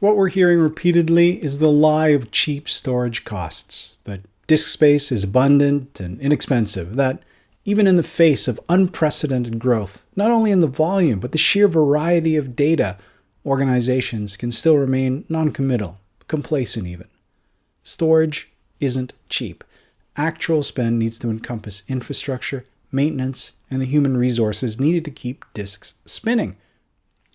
What we're hearing repeatedly is the lie of cheap storage costs, that disk space is abundant and inexpensive, that even in the face of unprecedented growth, not only in the volume, but the sheer variety of data, organizations can still remain non-committal, complacent even. Storage isn't cheap. Actual spend needs to encompass infrastructure, maintenance, and the human resources needed to keep disks spinning.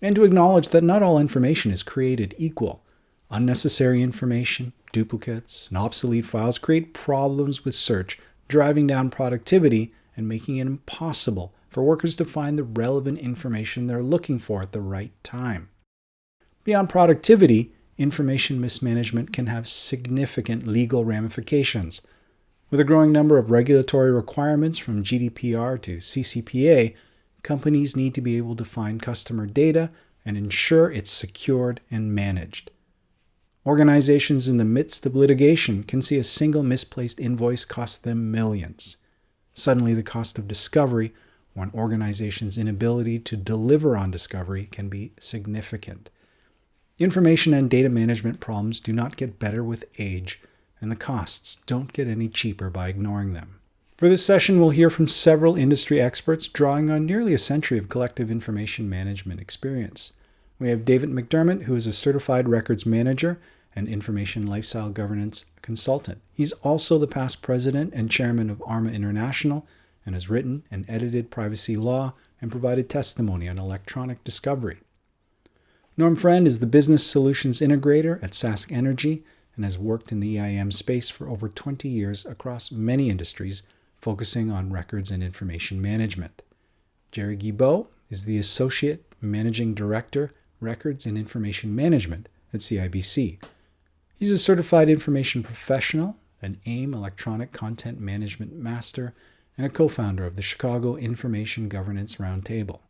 And to acknowledge that not all information is created equal. Unnecessary information, duplicates, and obsolete files create problems with search, driving down productivity and making it impossible for workers to find the relevant information they're looking for at the right time. Beyond productivity, information mismanagement can have significant legal ramifications. With a growing number of regulatory requirements from GDPR to CCPA, companies need to be able to find customer data and ensure it's secured and managed. Organizations in the midst of litigation can see a single misplaced invoice cost them millions. Suddenly, the cost of discovery, or an organization's inability to deliver on discovery, can be significant. Information and data management problems do not get better with age, and the costs don't get any cheaper by ignoring them. For this session, we'll hear from several industry experts drawing on nearly a century of collective information management experience. We have David McDermott, who is a certified records manager and information lifecycle governance consultant. He's also the past president and chairman of ARMA International and has written and edited privacy law and provided testimony on electronic discovery. Norm Friend is the business solutions integrator at SaskEnergy and has worked in the EIM space for over 20 years across many industries, focusing on records and information management. Gerry Guilbeault is the Associate Managing Director, Records and Information Management at CIBC. He's a certified information professional, an AIM Electronic Content Management Master, and a co-founder of the Chicago Information Governance Roundtable.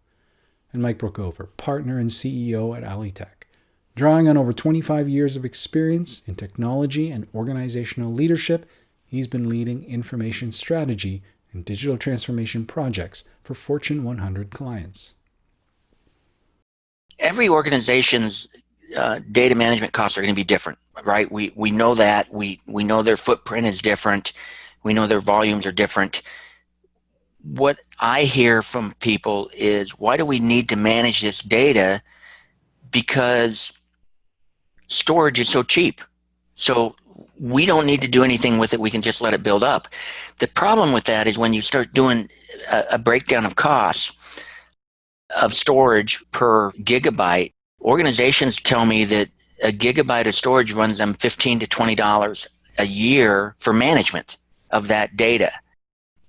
And Mike Brookover, partner and CEO at Alitek. Drawing on over 25 years of experience in technology and organizational leadership, he's been leading information strategy and digital transformation projects for Fortune 100 clients. Every organization's data management costs are going to be different, right? We know that. We know their footprint is different. We know their volumes are different. What I hear from people is, why do we need to manage this data? Because storage is so cheap. So we don't need to do anything with it. We can just let it build up. The problem with that is when you start doing a breakdown of costs of storage per gigabyte, organizations tell me that a gigabyte of storage runs them $15 to $20 a year for management of that data.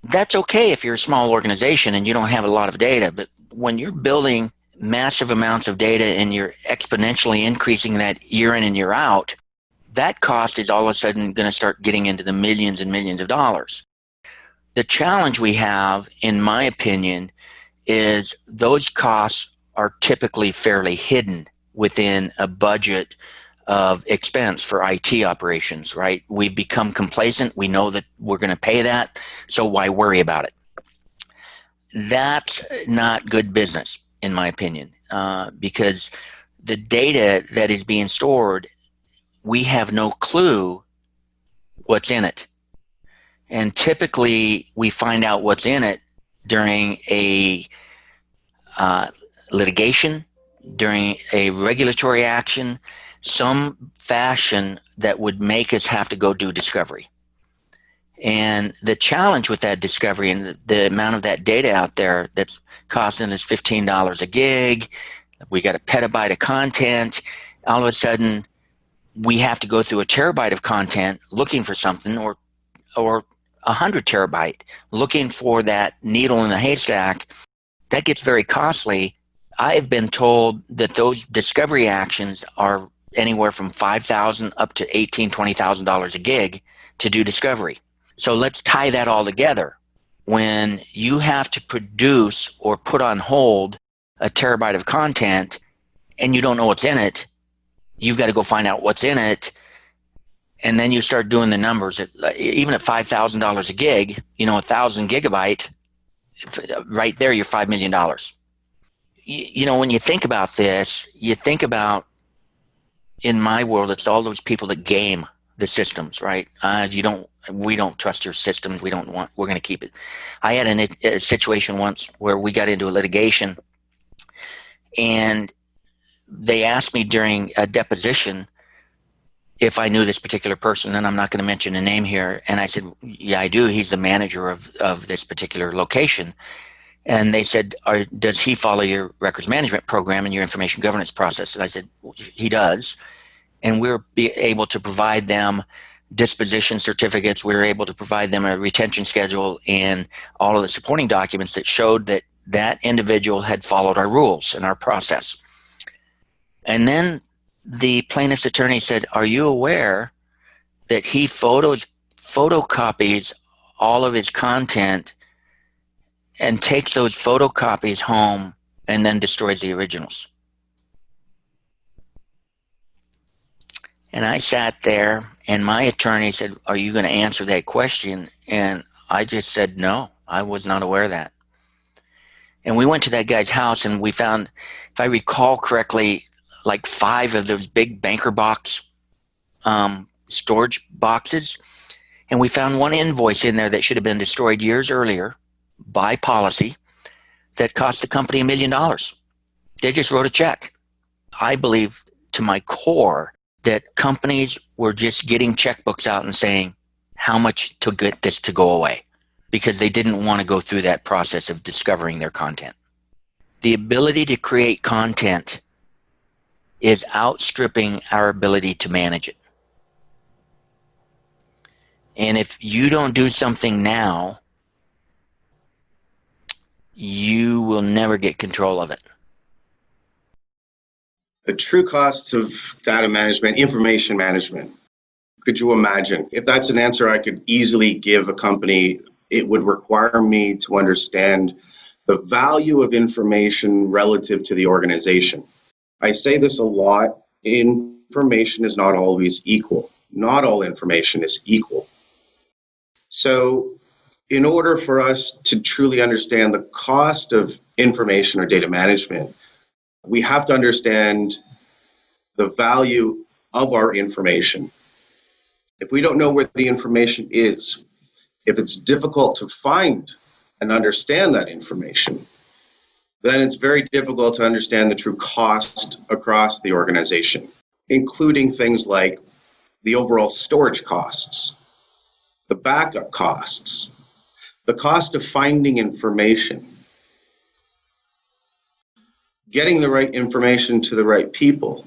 That's okay if you're a small organization and you don't have a lot of data, but when you're building massive amounts of data and you're exponentially increasing that year in and year out, that cost is all of a sudden going to start getting into the millions and millions of dollars. The challenge we have, in my opinion, is those costs are typically fairly hidden within a budget of expense for IT operations, right? We've become complacent. We know that we're going to pay that, so why worry about it? That's not good business, in my opinion, because the data that is being stored, we have no clue what's in it. And typically, we find out what's in it during a litigation, during a regulatory action, some fashion that would make us have to go do discovery. And the challenge with that discovery and the amount of that data out there that's costing us $15 a gig, we got a petabyte of content, all of a sudden we have to go through a terabyte of content looking for something, or 100 terabyte looking for that needle in the haystack. That gets very costly. I've been told that those discovery actions are anywhere from $5,000 up to $18,000, $20,000 a gig to do discovery. So let's tie that all together. When you have to produce or put on hold a terabyte of content and you don't know what's in it, you've got to go find out what's in it. And then you start doing the numbers. Even at $5,000 a gig, 1,000 gigabyte, right there, you're $5 million. When you think about this, you think about in my world, it's all those people that game the systems, right? We don't trust your systems. We're going to keep it. I had a situation once where we got into a litigation, and they asked me during a deposition if I knew this particular person, and I'm not going to mention a name here. And I said, yeah, I do. He's the manager of this particular location. And they said, does he follow your records management program and your information governance process? And I said, he does. And we're able to provide them disposition certificates. We were able to provide them a retention schedule and all of the supporting documents that showed that that individual had followed our rules and our process. And then the plaintiff's attorney said, are you aware that he photocopies all of his content and takes those photocopies home and then destroys the originals? And I sat there, and my attorney said, are you going to answer that question? And I just said, no, I was not aware of that. And we went to that guy's house, and we found, if I recall correctly, like 5 of those big banker box storage boxes. And we found one invoice in there that should have been destroyed years earlier by policy that cost the company $1 million. They just wrote a check. I believe to my core that companies were just getting checkbooks out and saying how much to get this to go away because they didn't want to go through that process of discovering their content. The ability to create content is outstripping our ability to manage it. And if you don't do something now, you will never get control of it. The true costs of data management, information management. Could you imagine? If that's an answer I could easily give a company, it would require me to understand the value of information relative to the organization. I say this a lot, information is not always equal. Not all information is equal. So in order for us to truly understand the cost of information or data management, we have to understand the value of our information. If we don't know where the information is, if it's difficult to find and understand that information, then it's very difficult to understand the true cost across the organization, including things like the overall storage costs, the backup costs, the cost of finding information, getting the right information to the right people.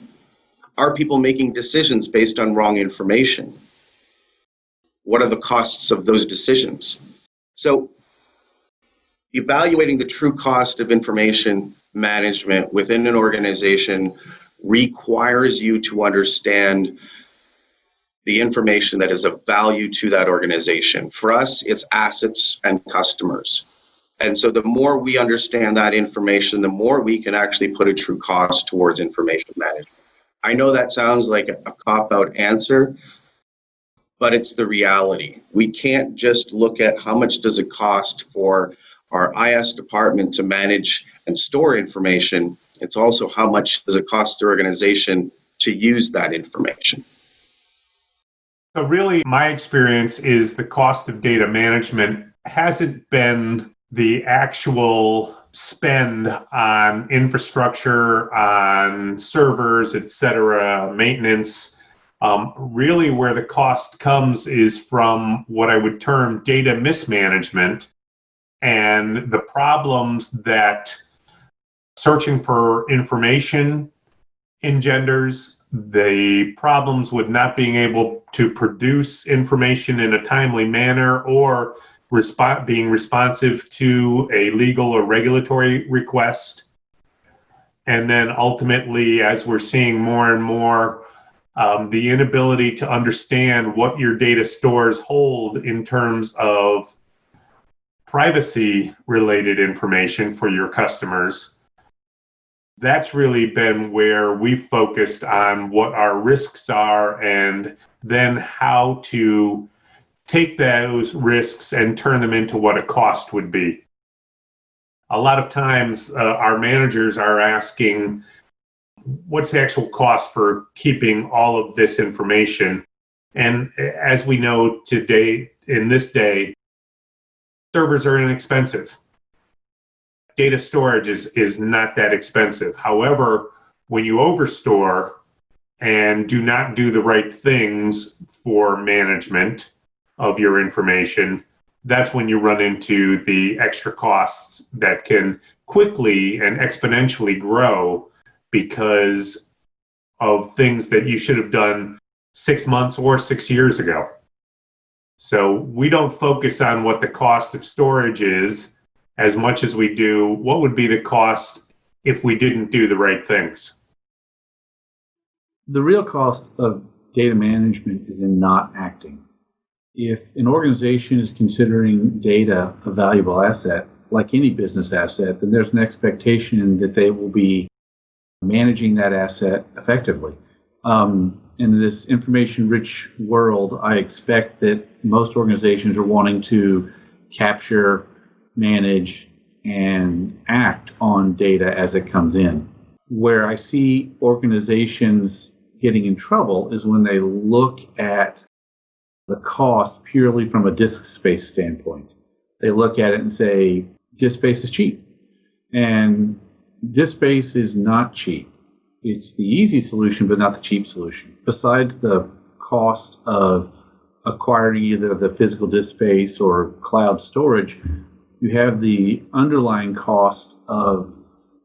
Are people making decisions based on wrong information? What are the costs of those decisions? So evaluating the true cost of information management within an organization requires you to understand the information that is of value to that organization. For us, it's assets and customers. And so the more we understand that information, the more we can actually put a true cost towards information management. I know that sounds like a cop-out answer, but it's the reality. We can't just look at how much does it cost for our IS department to manage and store information. It's also how much does it cost the organization to use that information. So really, my experience is the cost of data management hasn't been the actual spend on infrastructure, on servers, et cetera, maintenance. Really where the cost comes is from what I would term data mismanagement and the problems that searching for information engenders, the problems with not being able to produce information in a timely manner or being responsive to a legal or regulatory request. And then ultimately, as we're seeing more and more, the inability to understand what your data stores hold in terms of privacy-related information for your customers. That's really been where we've focused on what our risks are and then how to take those risks and turn them into what a cost would be. A lot of times our managers are asking, what's the actual cost for keeping all of this information? And as we know today, in this day, servers are inexpensive. Data storage is not that expensive. However, when you overstore and do not do the right things for management of your information, that's when you run into the extra costs that can quickly and exponentially grow because of things that you should have done 6 months or 6 years ago. So we don't focus on what the cost of storage is as much as we do what would be the cost if we didn't do the right things. The real cost of data management is in not acting. If an organization is considering data a valuable asset, like any business asset, then there's an expectation that they will be managing that asset effectively. In this information-rich world, I expect that most organizations are wanting to capture, manage, and act on data as it comes in. Where I see organizations getting in trouble is when they look at the cost purely from a disk space standpoint. They look at it and say, disk space is cheap. And disk space is not cheap. It's the easy solution, but not the cheap solution. Besides the cost of acquiring either the physical disk space or cloud storage, you have the underlying cost of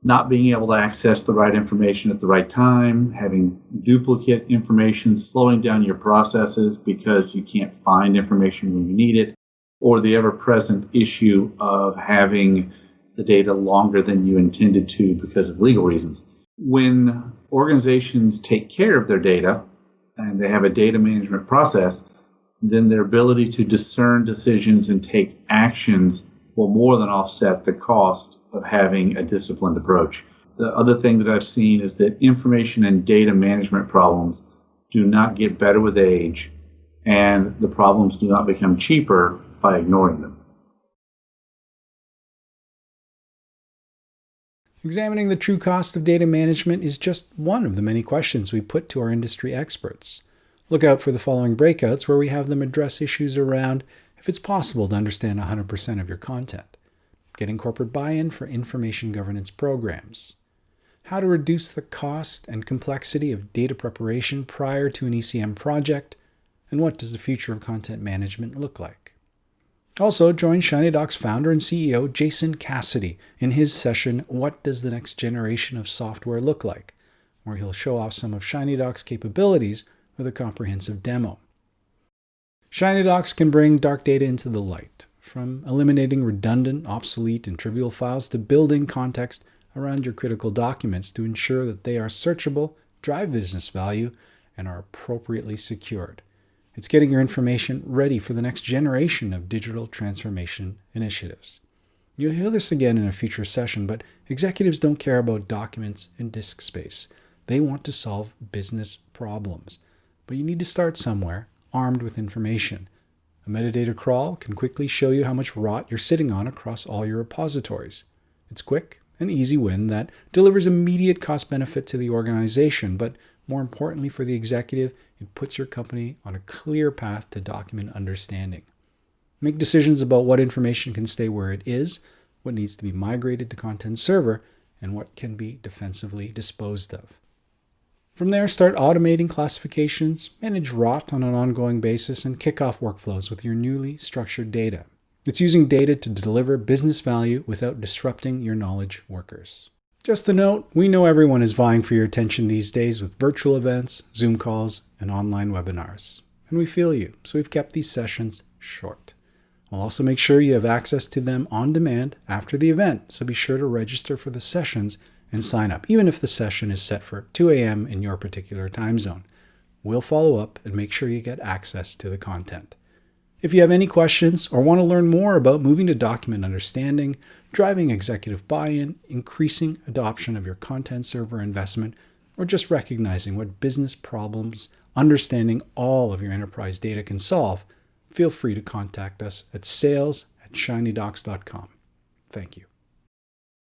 not being able to access the right information at the right time, having duplicate information, slowing down your processes because you can't find information when you need it, or the ever-present issue of having the data longer than you intended to because of legal reasons. When organizations take care of their data and they have a data management process, then their ability to discern decisions and take actions will more than offset the cost of having a disciplined approach. The other thing that I've seen is that information and data management problems do not get better with age, and the problems do not become cheaper by ignoring them. Examining the true cost of data management is just one of the many questions we put to our industry experts. Look out for the following breakouts where we have them address issues around if it's possible to understand 100% of your content, getting corporate buy-in for information governance programs, how to reduce the cost and complexity of data preparation prior to an ECM project, and what does the future of content management look like. Also, join ShinyDoc's founder and CEO Jason Cassidy in his session, What Does the Next Generation of Software Look Like?, where he'll show off some of ShinyDoc's capabilities with a comprehensive demo. ShinyDocs can bring dark data into the light, from eliminating redundant, obsolete, and trivial files to building context around your critical documents to ensure that they are searchable, drive business value, and are appropriately secured. It's getting your information ready for the next generation of digital transformation initiatives. You'll hear this again in a future session, but executives don't care about documents and disk space. They want to solve business problems. But you need to start somewhere, armed with information. A metadata crawl can quickly show you how much rot you're sitting on across all your repositories. It's quick, an easy win that delivers immediate cost benefit to the organization, but more importantly for the executive, it puts your company on a clear path to document understanding. Make decisions about what information can stay where it is, what needs to be migrated to content server, and what can be defensively disposed of. From there, start automating classifications, manage rot on an ongoing basis, and kick off workflows with your newly structured data. It's using data to deliver business value without disrupting your knowledge workers. Just a note, we know everyone is vying for your attention these days with virtual events, Zoom calls, and online webinars. And we feel you, so we've kept these sessions short. We'll also make sure you have access to them on demand after the event, so be sure to register for the sessions and sign up, even if the session is set for 2 a.m. in your particular time zone. We'll follow up and make sure you get access to the content. If you have any questions or want to learn more about moving to document understanding, driving executive buy-in, increasing adoption of your content server investment, or just recognizing what business problems understanding all of your enterprise data can solve, feel free to contact us at sales@shinydocs.com. Thank you.